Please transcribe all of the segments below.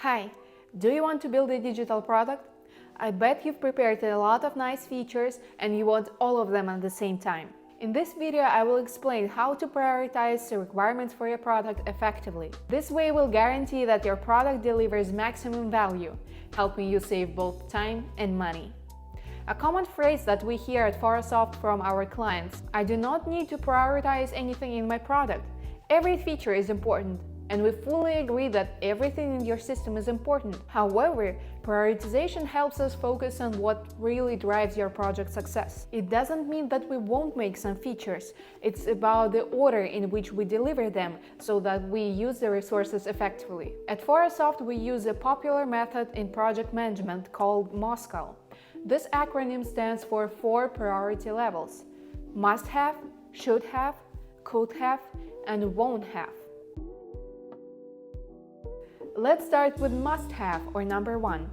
Hi, do you want to build a digital product? I bet you've prepared a lot of nice features and you want all of them at the same time. In this video, I will explain how to prioritize the requirements for your product effectively. This way will guarantee that your product delivers maximum value, helping you save both time and money. A common phrase that we hear at Fora from our clients: I do not need to prioritize anything in my product. Every feature is important. And we fully agree that everything in your system is important. However, prioritization helps us focus on what really drives your project success. It doesn't mean that we won't make some features. It's about the order in which we deliver them so that we use the resources effectively. At Fora we use a popular method in project management called MOSCAL. This acronym stands for 4 priority levels: must have, should have, could have, and won't have. Let's start with must-have, or number 1.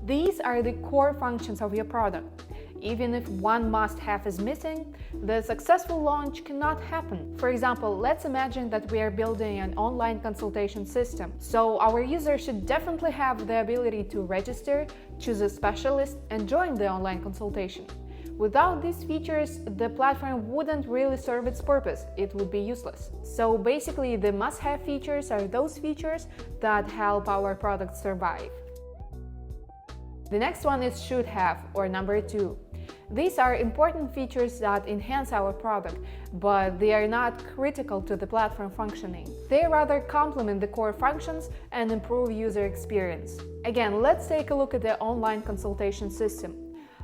These are the core functions of your product. Even if one must-have is missing, the successful launch cannot happen. For example, let's imagine that we are building an online consultation system. So our users should definitely have the ability to register, choose a specialist, and join the online consultation. Without these features, the platform wouldn't really serve its purpose. It would be useless. So basically, the must-have features are those features that help our product survive. The next one is should have, or number 2. These are important features that enhance our product, but they are not critical to the platform functioning. They rather complement the core functions and improve user experience. Again, let's take a look at the online consultation system.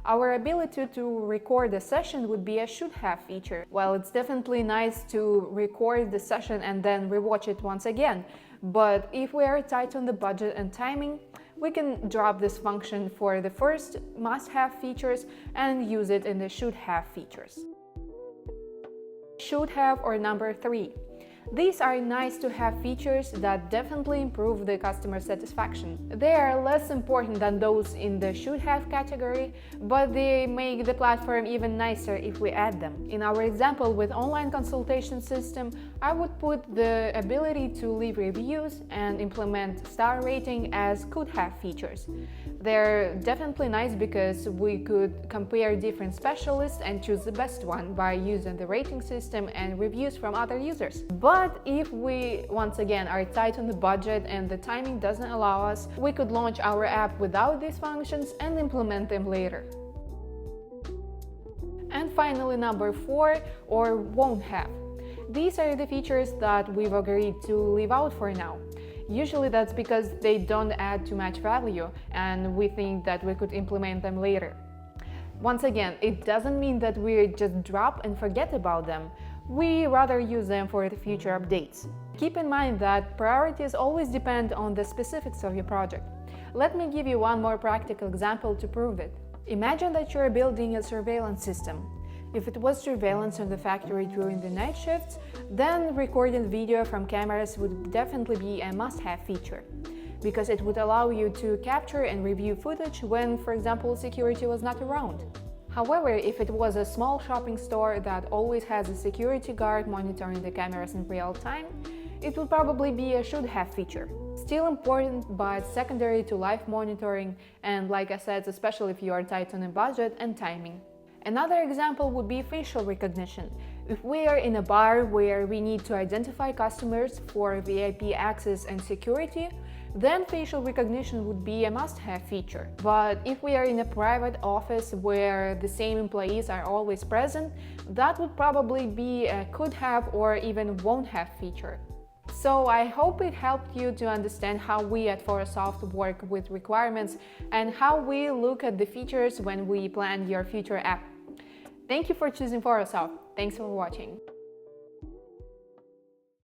Our ability to record a session would be a should-have feature. While it's definitely nice to record the session and then rewatch it once again, but if we are tight on the budget and timing, we can drop this function for the first must-have features and use it in the should-have features. Should-have, or number 3. These are nice-to-have features that definitely improve the customer satisfaction. They are less important than those in the should-have category, but they make the platform even nicer if we add them. In our example with online consultation system, I would put the ability to leave reviews and implement star rating as could-have features. They're definitely nice because we could compare different specialists and choose the best one by using the rating system and reviews from other users. But if we, once again, are tight on the budget and the timing doesn't allow us, we could launch our app without these functions and implement them later. And finally, number 4, or won't have. These are the features that we've agreed to leave out for now. Usually that's because they don't add too much value and we think that we could implement them later. Once again, it doesn't mean that we just drop and forget about them. We rather use them for the future updates. Keep in mind that priorities always depend on the specifics of your project. Let me give you one more practical example to prove it. Imagine that you're building a surveillance system. If it was surveillance on the factory during the night shifts, then recording video from cameras would definitely be a must-have feature, because it would allow you to capture and review footage when, for example, security was not around. However, if it was a small shopping store that always has a security guard monitoring the cameras in real time, it would probably be a should-have feature. Still important, but secondary to live monitoring, and like I said, especially if you are tight on a budget and timing. Another example would be facial recognition. If we are in a bar where we need to identify customers for VIP access and security, then facial recognition would be a must-have feature. But if we are in a private office where the same employees are always present, that would probably be a could-have or even won't-have feature. So I hope it helped you to understand how we at Fora work with requirements and how we look at the features when we plan your future app. Thank you for choosing Fora. Thanks for watching.